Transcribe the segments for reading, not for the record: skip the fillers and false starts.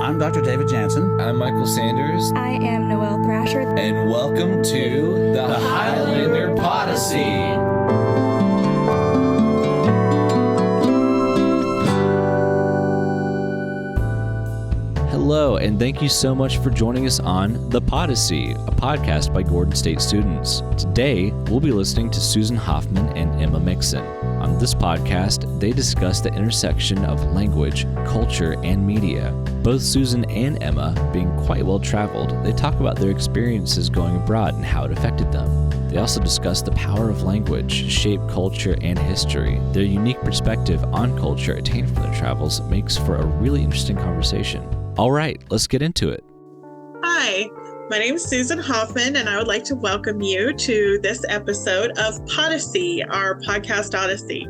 I'm Dr. David Jansen. I'm Michael Sanders. I am Noelle Thrasher. And welcome to the Highlander Podyssey. Hello, and thank you so much for joining us on The Podyssey, a podcast by Gordon State students. Today, we'll be listening to Susan Hoffman and Emma Mixon. On this podcast, they discuss the intersection of language, culture, and media. Both Susan and Emma, being quite well traveled, they talk about their experiences going abroad and how it affected them. They also discuss the power of language, shape culture, and history. Their unique perspective on culture attained from their travels makes for a really interesting conversation. All right, let's get into it. Hi, my name is Susan Hoffman, and I would like to welcome you to this episode of Podyssey, our podcast Odyssey.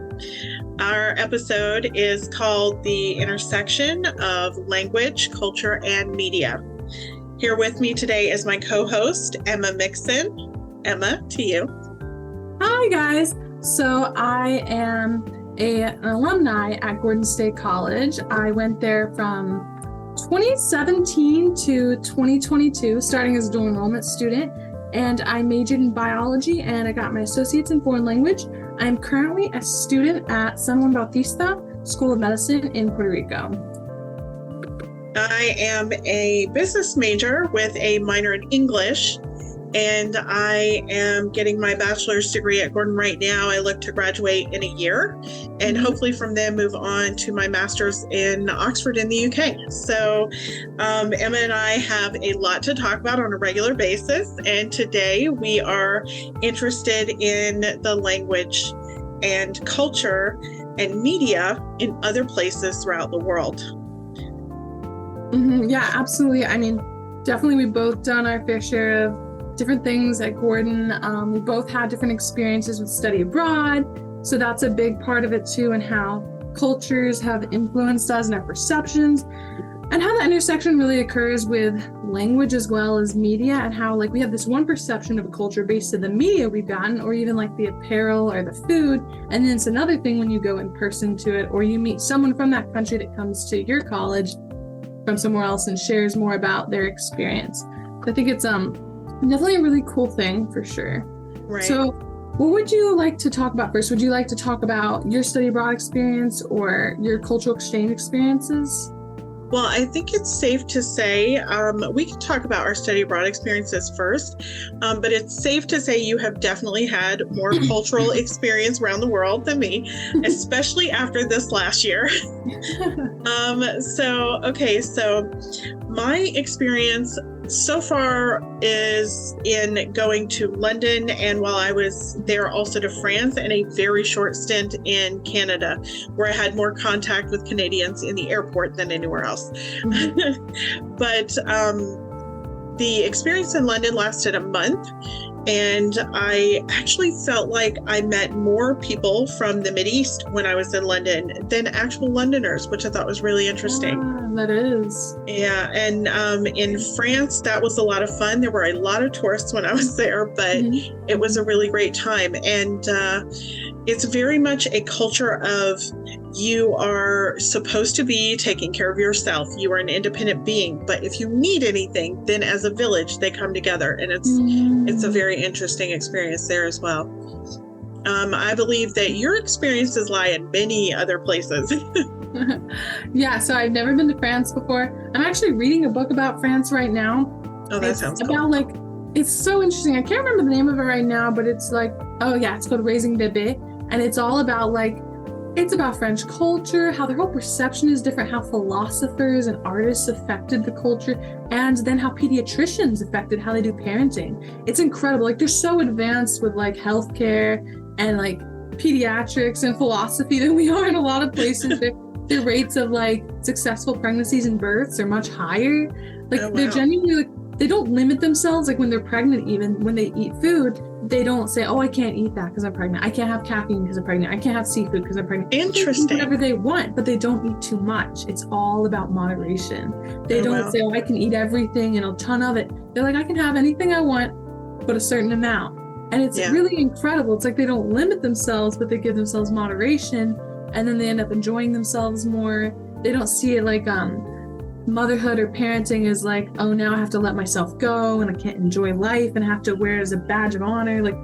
Our episode is called The Intersection of Language, Culture, and Media. Here with me today is my co-host, Emma Mixon. Emma, to you. Hi, guys. So I am an alumni at Gordon State College. I went there from 2017 to 2022, starting as a dual enrollment student, and I majored in biology and I got my associates in foreign language. I'm currently a student at San Juan Bautista School of Medicine in Puerto Rico. I am a business major with a minor in English, and I am getting my bachelor's degree at Gordon right now. I look to graduate in a year and hopefully from there move on to my master's in Oxford in the UK. So Emma and I have a lot to talk about on a regular basis. And today we are interested in the language and culture and media in other places throughout the world. Yeah, absolutely. I mean, definitely we've both done our fair share of different things at Gordon. We both had different experiences with study abroad. So that's a big part of it too, and how cultures have influenced us and our perceptions, and how that intersection really occurs with language as well as media, and how like we have this one perception of a culture based on the media we've gotten, or even like the apparel or the food. And then it's another thing when you go in person to it, or you meet someone from that country that comes to your college from somewhere else and shares more about their experience. I think it's definitely a really cool thing for sure. Right. So what would you like to talk about first? Would you like to talk about your study abroad experience or your cultural exchange experiences? Well, I think it's safe to say we can talk about our study abroad experiences first, but it's safe to say you have definitely had more cultural experience around the world than me, especially after this last year. So my experience so far is in going to London, and while I was there also to France, and a very short stint in Canada, where I had more contact with Canadians in the airport than anywhere else. Mm-hmm. But the experience in London lasted a month, and I actually felt like I met more people from the Mideast when I was in London than actual Londoners, which I thought was really interesting. That is. Yeah, and in France, that was a lot of fun. There were a lot of tourists when I was there, but it was a really great time. And it's very much a culture of you are supposed to be taking care of yourself. You are an independent being, but if you need anything, then as a village, they come together, and it's a very interesting experience there as well. I believe that your experiences lie in many other places. Yeah, so I've never been to France before. I'm actually reading a book about France right now. Oh, that sounds cool. About like, it's so interesting. I can't remember the name of it right now, but it's like, it's called Raising Bébé. And it's all about like, it's about French culture, how their whole perception is different, how philosophers and artists affected the culture, and then how pediatricians affected how they do parenting. It's incredible. Like they're so advanced with like healthcare and like pediatrics and philosophy than we are in a lot of places. Their rates of like successful pregnancies and births are much higher. Like they're genuinely like, they don't limit themselves. Like when they're pregnant, even when they eat food, they don't say, I can't eat that because I'm pregnant. I can't have caffeine because I'm pregnant. I can't have seafood because I'm pregnant. Interesting. They do whatever they want, but they don't eat too much. It's all about moderation. They don't say, I can eat everything and a ton of it. They're like, I can have anything I want, but a certain amount. And it's really incredible. It's like they don't limit themselves, but they give themselves moderation. And then they end up enjoying themselves more. They don't see it like motherhood or parenting is like, oh, now I have to let myself go and I can't enjoy life and have to wear it as a badge of honor. Like,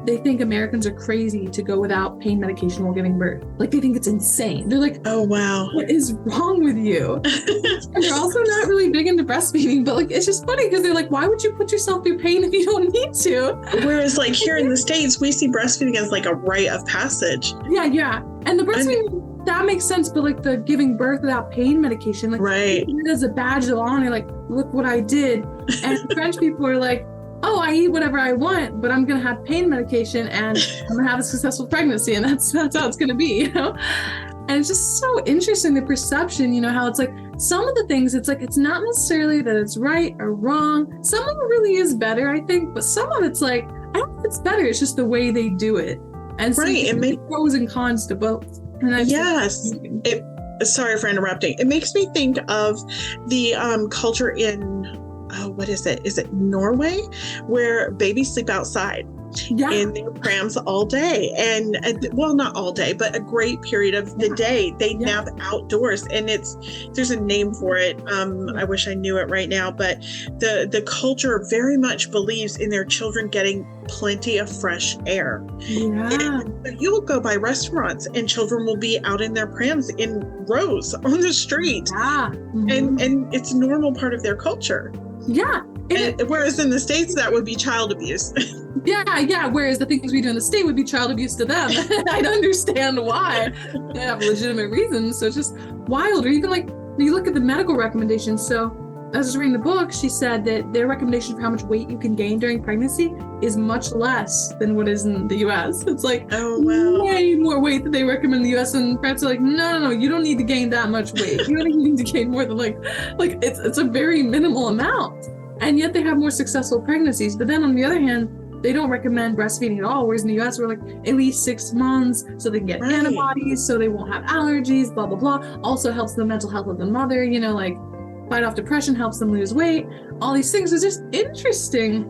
they think Americans are crazy to go without pain medication while giving birth. Like, they think it's insane. They're like, oh, wow. What is wrong with you? And they're also not really big into breastfeeding, but like, it's just funny because they're like, why would you put yourself through pain if you don't need to? Whereas like here in the States, we see breastfeeding as like a rite of passage. Yeah. And the breastfeeding, that makes sense, but like the giving birth without pain medication, like, right, it is a badge of honor, like, look what I did. And French people are like, oh, I eat whatever I want, but I'm gonna have pain medication and I'm gonna have a successful pregnancy, and that's how it's gonna be, you know? And it's just so interesting, the perception, you know, how it's like some of the things, it's like, it's not necessarily that it's right or wrong. Some of it really is better, I think, but some of it's like, I don't know if it's better, it's just the way they do it. And so right, it makes pros and cons to both. And yes, sorry for interrupting. It makes me think of the culture in, what is it? Is it Norway, where babies sleep outside in their prams all day? And well, not all day, but a great period of the day. They nap outdoors, and there's a name for it. I wish I knew it right now, but the culture very much believes in their children getting plenty of fresh air. Yeah. And you'll go by restaurants and children will be out in their prams in rows on the street. Yeah. Mm-hmm. And it's a normal part of their culture. Yeah. Whereas in the States, that would be child abuse. Yeah. Whereas the things we do in the state would be child abuse to them. I don't understand why. They have legitimate reasons. So it's just wild. Or even like, you look at the medical recommendations. So I was just reading the book, she said that their recommendation for how much weight you can gain during pregnancy is much less than what is in the US. It's like, oh, wow, way more weight that they recommend in the US, and France are like, no, you don't need to gain that much weight. You don't even need to gain more than like it's a very minimal amount. And yet they have more successful pregnancies. But then on the other hand, they don't recommend breastfeeding at all. Whereas in the US, we're like at least 6 months so they can get antibodies, so they won't have allergies, blah, blah, blah. Also helps the mental health of the mother, you know, like fight off depression, helps them lose weight. All these things is just interesting.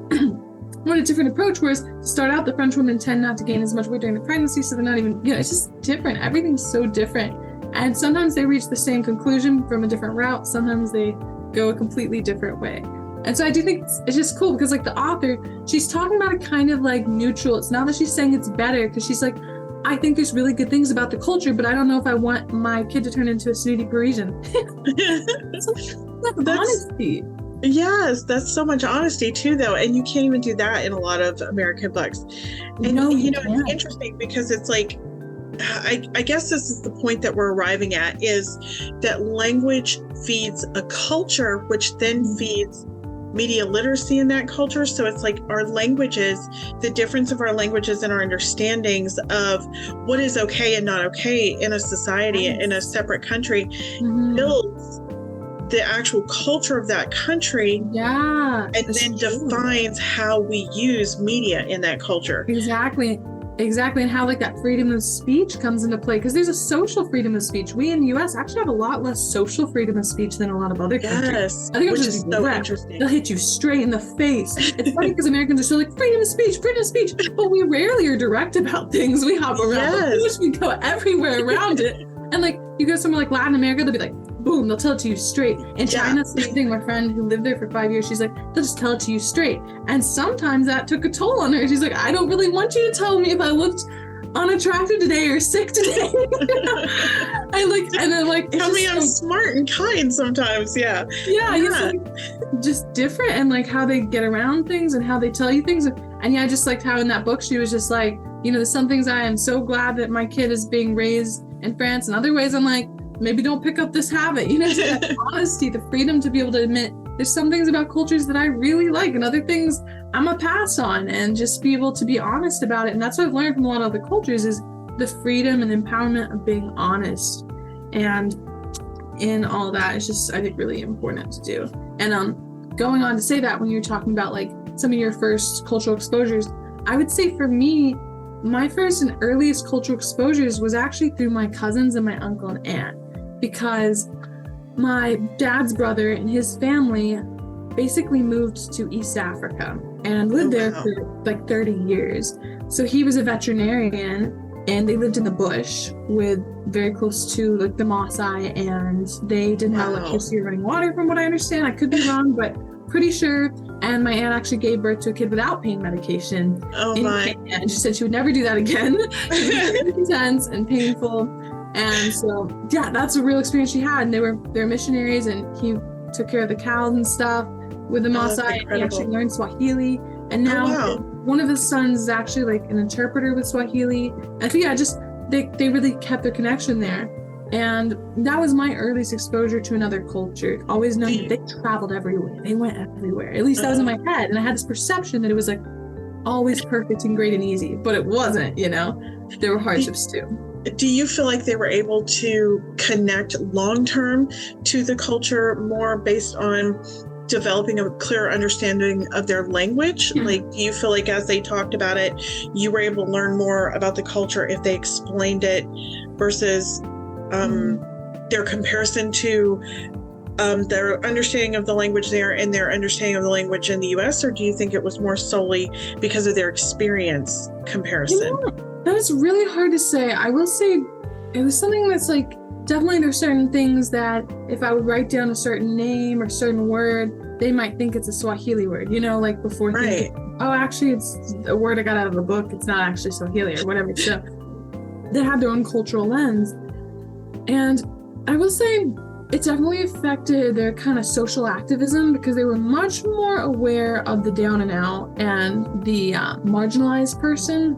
What a different approach. Whereas to start out, the French women tend not to gain as much weight during the pregnancy, so they're not even, you know, it's just different. Everything's so different. And sometimes they reach the same conclusion from a different route. Sometimes they go a completely different way. And so I do think it's just cool because like the author, she's talking about it kind of like neutral. It's not that she's saying it's better, because she's like, I think there's really good things about the culture, but I don't know if I want my kid to turn into a snooty Parisian. That's honesty. Yes, that's so much honesty too, though. And you can't even do that in a lot of American books. And no, you know, it's interesting because it's like, I guess this is the point that we're arriving at, is that language feeds a culture, which then feeds media literacy in that culture. So it's like our languages, the difference of our languages and our understandings of what is okay and not okay in a society, in a separate country, builds the actual culture of that country. Yeah. And then defines how we use media in that culture. Exactly. And how like that freedom of speech comes into play, because there's a social freedom of speech. We in the US actually have a lot less social freedom of speech than a lot of other countries. Yes, I think which is so interesting. They'll hit you straight in the face. It's funny because Americans are so like freedom of speech, but we rarely are direct about things. We hop around. Yes. We go everywhere around it. And like you go somewhere like Latin America, they'll be like, boom, they'll tell it to you straight. In China, same thing. My friend who lived there for 5 years, she's like, they'll just tell it to you straight. And sometimes that took a toll on her. She's like, I don't really want you to tell me if I looked unattractive today or sick today. And then like, tell me I'm smart and kind sometimes. Yeah. Just different, and like how they get around things and how they tell you things. And yeah, I just liked how in that book she was just like, you know, there's some things I am so glad that my kid is being raised in France, and other ways I'm like, maybe don't pick up this habit, you know. That honesty, the freedom to be able to admit there's some things about cultures that I really like and other things I'm a pass on, and just be able to be honest about it. And that's what I've learned from a lot of other cultures, is the freedom and empowerment of being honest. And in all that, it's just, I think, really important to do. And going on to say that, when you're talking about like some of your first cultural exposures, I would say for me, my first and earliest cultural exposures was actually through my cousins and my uncle and aunt, because my dad's brother and his family basically moved to East Africa and lived there for like 30 years. So he was a veterinarian, and they lived in the bush with very close to like the Maasai, and they didn't have electricity or running water from what I understand. I could be wrong, but pretty sure. And my aunt actually gave birth to a kid without pain medication in Kenya, and she said she would never do that again. It was very intense and painful. And so, yeah, that's a real experience she had. And they're missionaries, and he took care of the cows and stuff with the Maasai. He actually learned Swahili. And now one of his sons is actually like an interpreter with Swahili. And so, yeah, just they really kept their connection there. And that was my earliest exposure to another culture. Always knowing that they traveled everywhere. They went everywhere. At least that was in my head. And I had this perception that it was like always perfect and great and easy. But it wasn't, you know. There were hardships too. Do you feel like they were able to connect long-term to the culture more based on developing a clearer understanding of their language? Like, do you feel like as they talked about it, you were able to learn more about the culture if they explained it versus their comparison to their understanding of the language there and their understanding of the language in the US? Or do you think it was more solely because of their experience comparison? That is really hard to say. I will say it was something that's like, definitely there's certain things that if I would write down a certain name or certain word, they might think it's a Swahili word, you know, like before thinking, oh, actually it's a word I got out of a book. It's not actually Swahili or whatever. So they have their own cultural lens. And I will say it definitely affected their kind of social activism because they were much more aware of the down and out and the marginalized person.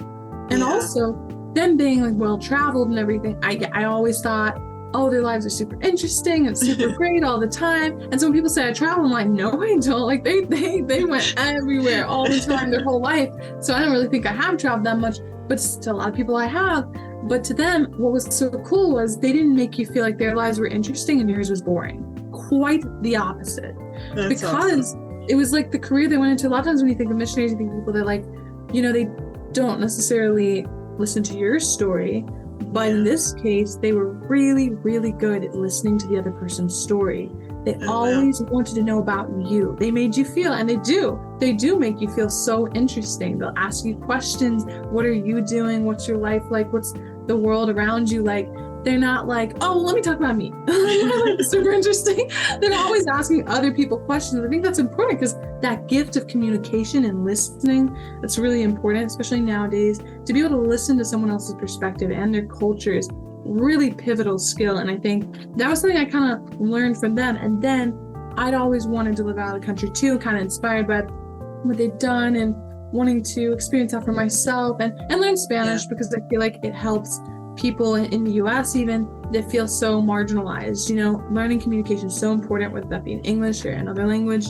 And also them being like well-traveled and everything, I always thought, oh, their lives are super interesting and super great all the time. And so when people say I travel, I'm like, no, I don't. Like they went everywhere all the time their whole life. So I don't really think I have traveled that much, but to a lot of people I have. But to them, what was so cool was they didn't make you feel like their lives were interesting and yours was boring. Quite the opposite. That's because it was like the career they went into. A lot of times when you think of missionaries, you think people that like, you know, they don't necessarily listen to your story, but in this case, they were really, really good at listening to the other person's story. They always wanted to know about you. They made you feel, and they do make you feel so interesting. They'll ask you questions. What are you doing? What's your life like? What's the world around you like? They're not like, oh, well, let me talk about me. Like, super interesting. They're always asking other people questions. I think that's important because that gift of communication and listening, that's really important, especially nowadays, to be able to listen to someone else's perspective and their culture is really pivotal skill. And I think that was something I kind of learned from them. And then I'd always wanted to live out of the country too, kind of inspired by what they've done and wanting to experience that for myself and learn Spanish because I feel like it helps people in the US even that feel so marginalized. You know, learning communication is so important, whether that be in English or another language.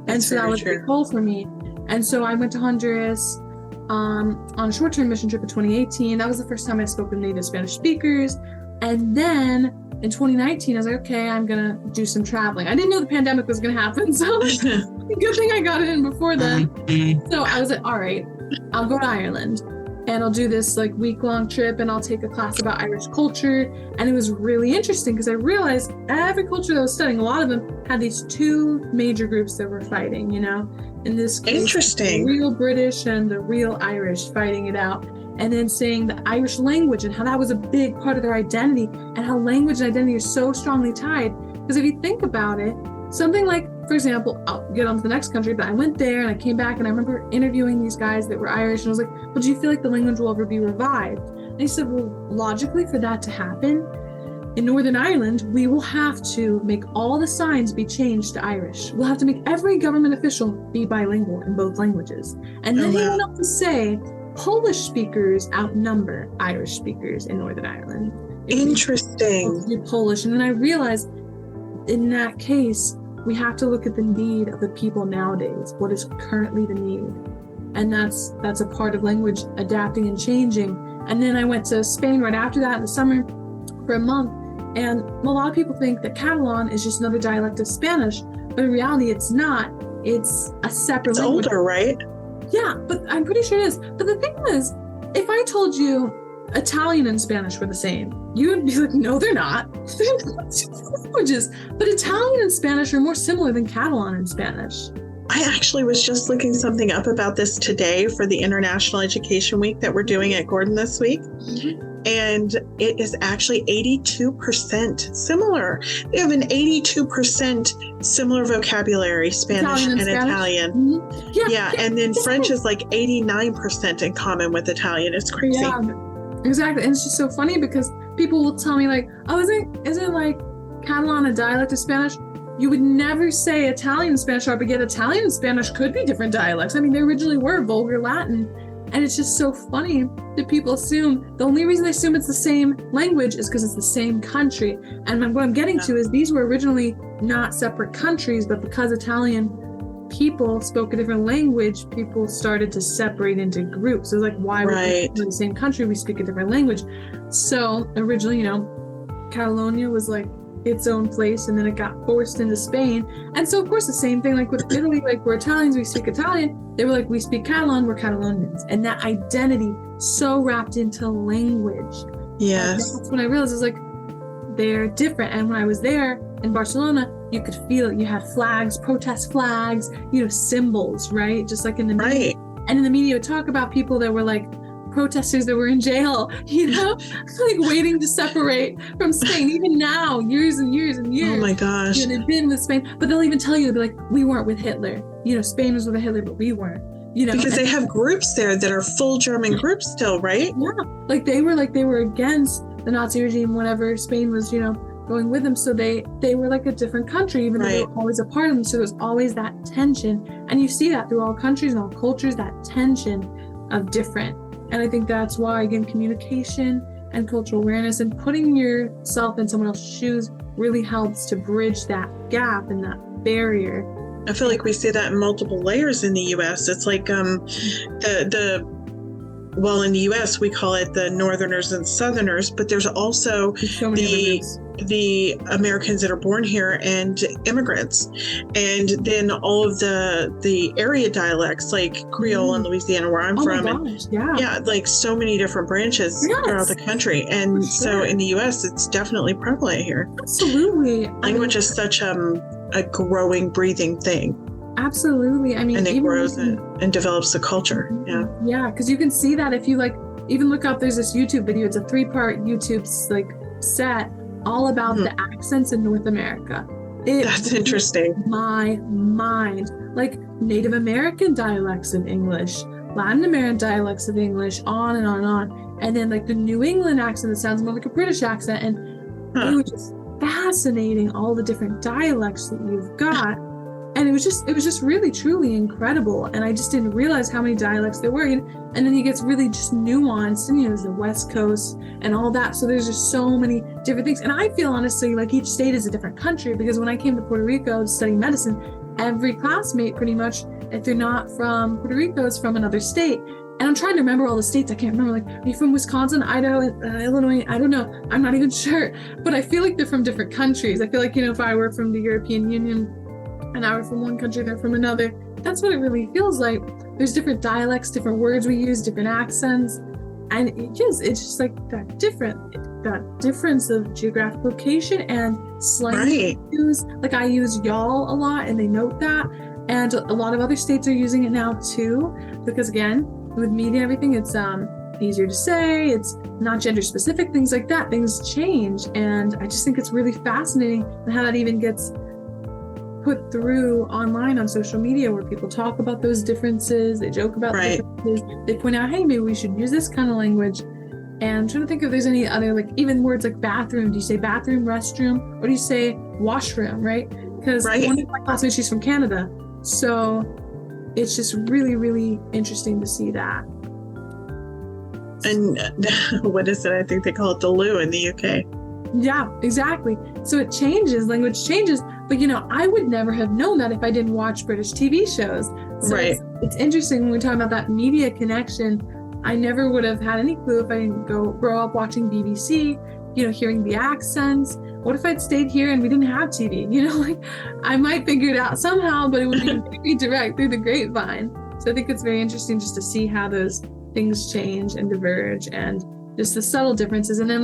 And so that was a big goal for me. And so I went to Honduras on a short-term mission trip in 2018. That was the first time I spoke with native Spanish speakers. And then in 2019, I was like, okay, I'm gonna do some traveling. I didn't know the pandemic was gonna happen, so good thing I got it in before then. So I was like, all right, I'll go to Ireland. And I'll do this like week-long trip and I'll take a class about Irish culture. And it was really interesting because I realized every culture that I was studying, a lot of them had these two major groups that were fighting, you know, in this case, the real British and the real Irish fighting it out. And then saying the Irish language and how that was a big part of their identity and how language and identity are so strongly tied. Because if you think about it, something like, for example, I'll get on to the next country, but I went there and I came back and I remember interviewing these guys that were Irish and I was like, well, do you feel like the language will ever be revived? And he said, well, logically for that to happen, in Northern Ireland, we will have to make all the signs be changed to Irish. We'll have to make every government official be bilingual in both languages. And then he went on to say, Polish speakers outnumber Irish speakers in Northern Ireland. Interesting. Do Polish. And then I realized in that case, we have to look at the need of the people nowadays. What is currently the need? And that's a part of language adapting and changing. And then I went to Spain right after that in the summer for a month. And a lot of people think that Catalan is just another dialect of Spanish, but in reality, it's not. It's a separate language. It's older, right? Yeah, but I'm pretty sure it is. But the thing is, if I told you Italian and Spanish were the same, you would be like, no, they're not. They're not two languages. But Italian and Spanish are more similar than Catalan and Spanish. I actually was just looking something up about this today for the International Education Week that we're doing at Gordon this week. Mm-hmm. And it is actually 82% similar. They have an 82% similar vocabulary, Spanish and Italian. Mm-hmm. Yeah. And then French is like 89% in common with Italian. It's crazy. Yeah, exactly. And it's just so funny because people will tell me like, oh, isn't like Catalan a dialect of Spanish? You would never say Italian and Spanish are, but yet Italian and Spanish could be different dialects. I mean, they originally were Vulgar Latin. And it's just so funny that people assume, the only reason they assume it's the same language is because it's the same country. And what I'm getting to is these were originally not separate countries, but because Italian people spoke a different language, people started to separate into groups. It was like, why would we in the same country, we speak a different language? So originally, Catalonia was like its own place, and then it got forced into Spain. And so of course the same thing like with Italy, like we're Italians, we speak Italian. They were like, we speak Catalan, we're Catalonians. And that identity so wrapped into language. Yes. And that's when I realized it's like they're different. And when I was there in Barcelona, you could feel it. You had flags, protest flags, symbols, right? Just like in the media. And in the media would talk about people that were like protesters that were in jail, like waiting to separate from Spain. Even now, years and years and years. Oh my gosh. They've been with Spain, but they'll even tell you, they'll be like, we weren't with Hitler. Spain was with Hitler, but we weren't. Because they have groups there that are full German groups still, right? Yeah, like they were against the Nazi regime whenever Spain was, going with them. So they were like a different country, even though they were always a part of them. So there's always that tension, and you see that through all countries and all cultures, that tension of different. And I think that's why, again, communication and cultural awareness and putting yourself in someone else's shoes really helps to bridge that gap and that barrier. I feel like we see that in multiple layers in the U.S. It's like in the U.S. we call it the Northerners and Southerners, but there's also the Americans that are born here and immigrants, and then all of the area dialects like Creole in Louisiana, where I'm from. And like so many different branches throughout the country, and so in the U.S. it's definitely prevalent here. Absolutely, language is such a growing, breathing thing. And it grows and develops the culture. Yeah, because you can see that if you even look up, there's this YouTube video, it's a 3-part YouTube set all about the accents in North America. That's interesting. My mind, like Native American dialects of English, Latin American dialects of English, on and on and on. And then like the New England accent that sounds more like a British accent. And it was just fascinating, all the different dialects that you've got. And it was just really, truly incredible. And I just didn't realize how many dialects there were. And then it gets really just nuanced, and there's the West Coast and all that. So there's just so many different things. And I feel honestly like each state is a different country, because when I came to Puerto Rico to study medicine, every classmate pretty much, if they're not from Puerto Rico, is from another state. And I'm trying to remember all the states. I can't remember, like, are you from Wisconsin, Idaho, Illinois? I don't know. I'm not even sure. But I feel like they're from different countries. I feel like, if I were from the European Union, and I were from one country, they're from another. That's what it really feels like. There's different dialects, different words we use, different accents. And it's just like that difference of geographic location and slang use. Like I use y'all a lot, and they note that. And a lot of other states are using it now too, because again, with media and everything, it's easier to say, it's not gender specific, things like that. Things change. And I just think it's really fascinating how that even gets put through online on social media, where people talk about those differences, they joke about the differences, they point out, hey, maybe we should use this kind of language. And I'm trying to think if there's any other, like even words like bathroom. Do you say bathroom, restroom, or do you say washroom, right? Because one of my classmates, she's from Canada. So it's just really, really interesting to see that. And what is it? I think they call it the loo in the UK. Yeah, exactly. So it changes, language changes. But, I would never have known that if I didn't watch British TV shows. So it's interesting when we talk about that media connection. I never would have had any clue if I didn't grow up watching BBC, hearing the accents. What if I'd stayed here and we didn't have TV? I might figure it out somehow, but it would be very direct through the grapevine. So I think it's very interesting just to see how those things change and diverge, and just the subtle differences. And then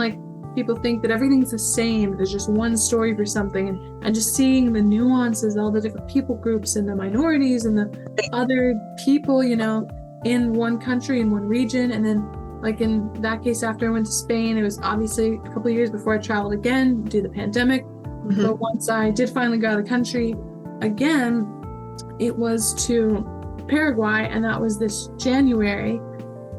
people think that everything's the same. There's just one story for something, and just seeing the nuances, all the different people groups and the minorities and the other people, in one country, in one region. And then like in that case, after I went to Spain, it was obviously a couple of years before I traveled again due to the pandemic. Mm-hmm. But once I did finally go out of the country again, it was to Paraguay, and that was this January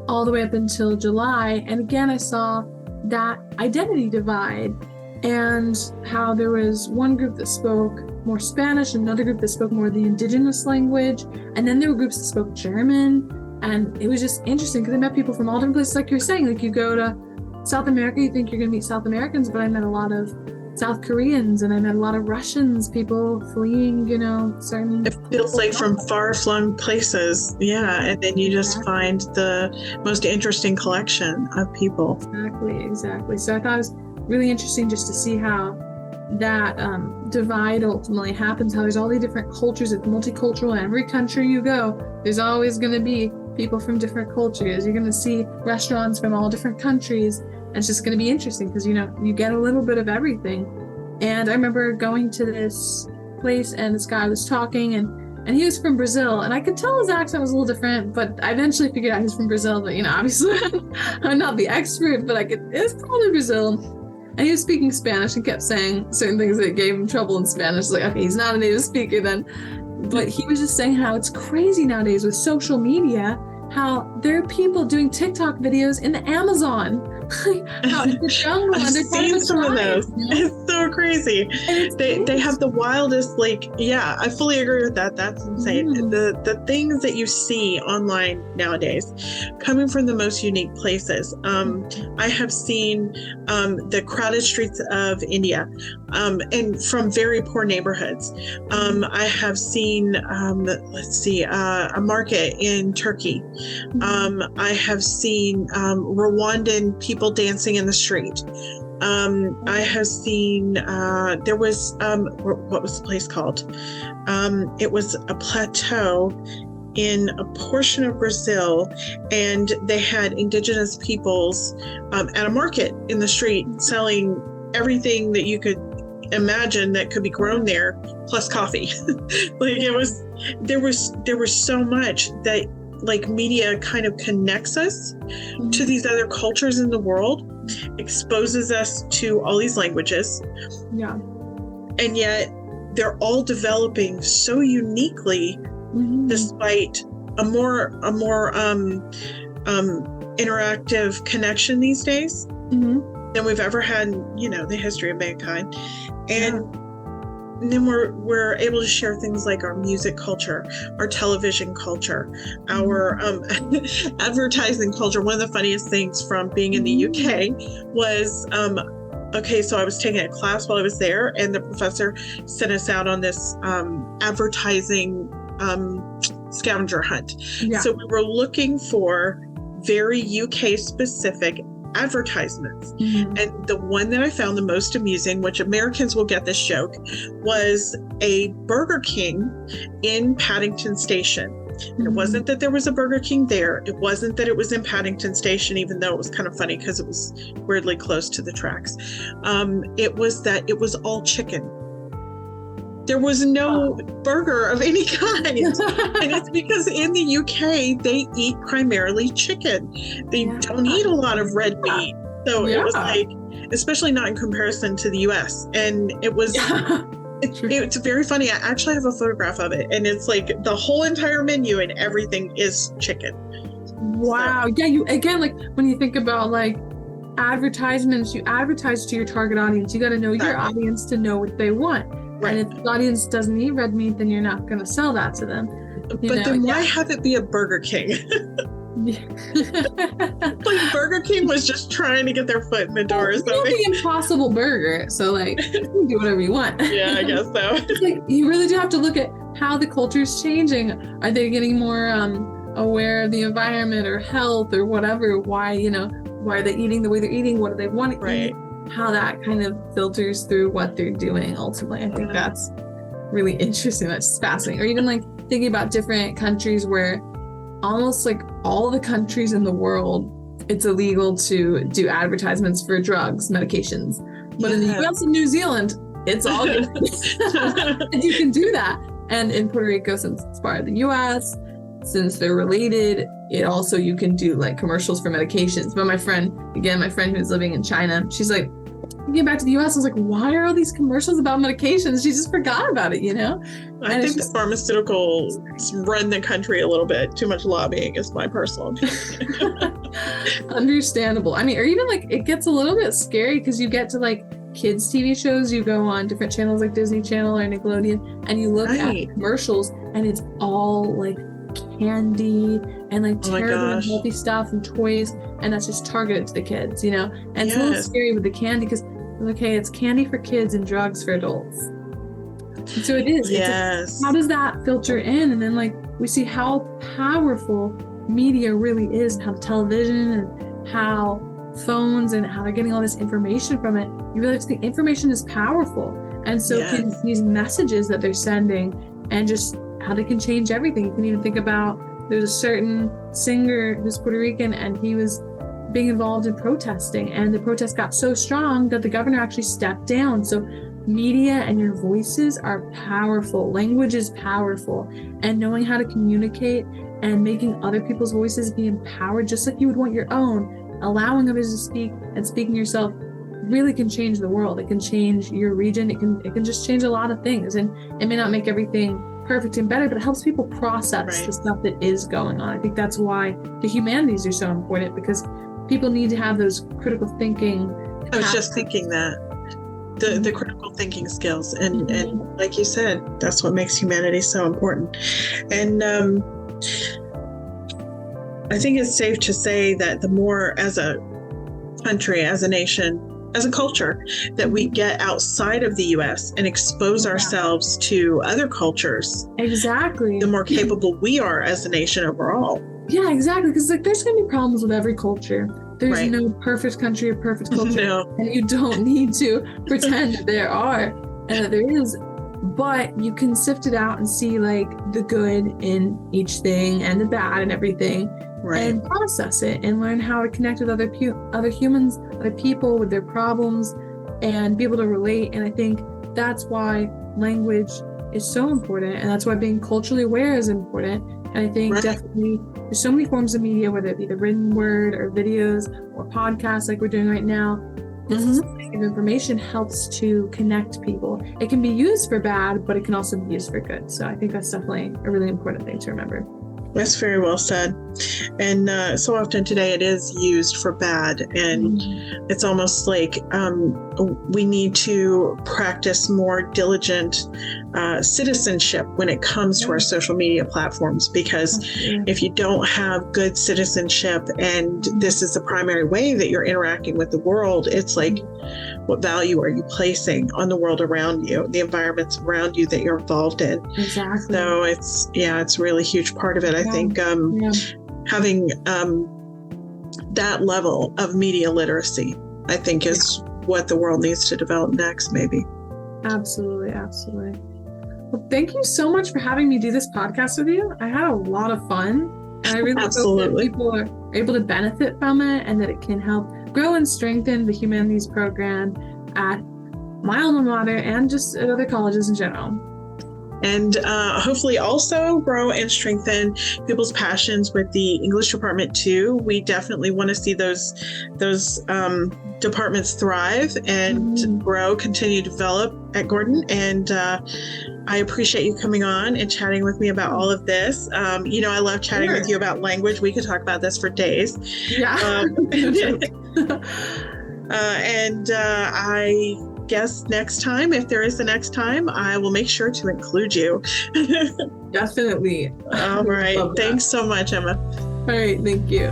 all the way up until July. And again, I saw that identity divide and how there was one group that spoke more Spanish, another group that spoke more the indigenous language, and then there were groups that spoke German. And it was just interesting because I met people from all different places. Like you're saying, like you go to South America, you think you're going to meet South Americans, but I met a lot of South Koreans, and I met a lot of Russians, people fleeing, certain... It feels like from far-flung places. Yeah, and then you just find the most interesting collection of people. Exactly. So I thought it was really interesting just to see how that divide ultimately happens, how there's all these different cultures. It's multicultural. Every country you go, there's always going to be people from different cultures. You're going to see restaurants from all different countries. And it's just going to be interesting because, you get a little bit of everything. And I remember going to this place and this guy was talking and he was from Brazil, and I could tell his accent was a little different, but I eventually figured out he's from Brazil. But, obviously I'm not the expert, but it's probably Brazil. And he was speaking Spanish and kept saying certain things that gave him trouble in Spanish. It's like, okay, he's not a native speaker then. But he was just saying how it's crazy nowadays with social media, how there are people doing TikTok videos in the Amazon. How in the jungle, I've seen some of those. It's so crazy. They have the wildest, I fully agree with that. That's insane. The things that you see online nowadays coming from the most unique places. I have seen the crowded streets of India and from very poor neighborhoods. I have seen, a market in Turkey. I have seen Rwandan people dancing in the street. I have seen, there was, what was the place called? It was a plateau in a portion of Brazil, and they had indigenous peoples at a market in the street selling everything that you could imagine that could be grown there, plus coffee. There was so much that media kind of connects us to these other cultures in the world, exposes us to all these languages. Yeah. And yet they're all developing so uniquely, despite a more interactive connection these days than we've ever had in, the history of mankind. And then we're able to share things like our music culture, our television culture, our advertising culture. One of the funniest things from being in the UK was, so I was taking a class while I was there, and the professor sent us out on this advertising scavenger hunt. Yeah. So we were looking for very UK specific advertisements. And the one that I found the most amusing, which Americans will get this joke, was a Burger King in Paddington Station. And it wasn't that there was a Burger King there. It wasn't that it was in Paddington Station, even though it was kind of funny because it was weirdly close to the tracks. It was that it was all chicken. There was no burger of any kind. And it's because in the UK, they eat primarily chicken. They don't eat a lot of red meat. So it was especially not in comparison to the US. And it was, it's very funny. I actually have a photograph of it. And it's the whole entire menu and everything is chicken. Wow. So. Yeah, when you think about advertisements, you advertise to your target audience. You got to know your audience to know what they want. Right. And if the audience doesn't eat red meat, then you're not going to sell that to them. Then why have it be a Burger King? Burger King was just trying to get their foot in the door or something. It's the Impossible Burger, so you can do whatever you want. Yeah, I guess so. You really do have to look at how the culture's changing. Are they getting more aware of the environment or health or whatever? Why are they eating the way they're eating? What do they want to eat? How that kind of filters through what they're doing ultimately. I think that's really interesting. That's fascinating. Or even thinking about different countries where almost all the countries in the world it's illegal to do advertisements for drugs, medications. But in the US and New Zealand, it's all good. And you can do that. And in Puerto Rico, since it's part of the US, since they're related, you can do like commercials for medications. But my friend who's living in China, she's like, getting back to the US, I was like, why are all these commercials about medications? She just forgot about it, I think the pharmaceuticals run the country a little bit. Too much lobbying is my personal opinion. Understandable. I mean, or even like it gets a little bit scary because you get to like kids TV shows, you go on different channels like Disney Channel or Nickelodeon, and you look at commercials and it's all like candy and like terrible and healthy stuff and toys, and that's just targeted to the kids, and it's a little scary with the candy because it's candy for kids and drugs for adults. And so it is. Yes. How does that filter in? And then like we see how powerful media really is, and how television and how phones and how they're getting all this information from it. You realize the information is powerful, and so can these messages that they're sending and just how they can change everything. You can even think about there's a certain singer who's Puerto Rican, and he was being involved in protesting, and the protest got so strong that the governor actually stepped down. So media and your voices are powerful. Language is powerful, and knowing how to communicate and making other people's voices be empowered just like you would want your own, allowing others to speak and speaking yourself really can change the world. It can change your region. It can just change a lot of things, and it may not make everything perfect and better, but it helps people process the stuff that is going on. I think that's why the humanities are so important, because people need to have those critical thinking. I was just thinking that the critical thinking skills, and like you said, that's what makes humanity so important. And I think it's safe to say that the more as a country, as a nation, as a culture, that we get outside of the US and expose ourselves to other cultures, exactly, the more capable we are as a nation overall. Yeah, exactly. Because like there's gonna be problems with every culture. There's no perfect country or perfect culture, and you don't need to pretend that there are and that there is. But you can sift it out and see like the good in each thing and the bad in everything, and process it and learn how to connect with other humans, other people with their problems, and be able to relate. And I think that's why language is so important, and that's why being culturally aware is important. And I think definitely there's so many forms of media, whether it be the written word or videos or podcasts like we're doing right now. This kind of information helps to connect people. It can be used for bad, but it can also be used for good. So I think that's definitely a really important thing to remember. That's very well said. And so often today it is used for bad. And it's almost like we need to practice more diligent citizenship when it comes to our social media platforms. Because if you don't have good citizenship and this is the primary way that you're interacting with the world, it's like, what value are you placing on the world around you, the environments around you that you're involved in? Exactly. So it's a really huge part of it. I think having that level of media literacy, I think, is what the world needs to develop next, maybe. Absolutely. Absolutely. Well, thank you so much for having me do this podcast with you. I had a lot of fun, and I really hope that people are able to benefit from it, and that it can help grow and strengthen the humanities program at my alma mater and just at other colleges in general. And hopefully also grow and strengthen people's passions with the English department too. We definitely want to see those departments thrive and grow, continue to develop at Gordon. And I appreciate you coming on and chatting with me about all of this. I love chatting with you about language. We could talk about this for days. Yeah. And I guess next time, if there is a next time, I will make sure to include you. Definitely. All right. Thanks so much, Emma. All right. Thank you.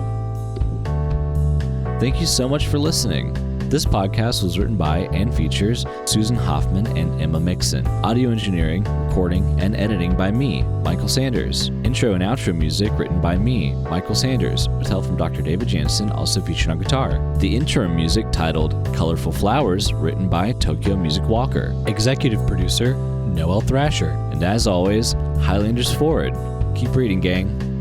Thank you so much for listening. This podcast was written by and features Susan Hoffman and Emma Mixon. Audio engineering, recording, and editing by me, Michael Sanders. Intro and outro music written by me, Michael Sanders, with help from Dr. David Jansen, also featured on guitar. The intro music, titled Colorful Flowers, written by Tokyo Music Walker. Executive producer, Noel Thrasher. And as always, Highlanders forward. Keep reading, gang.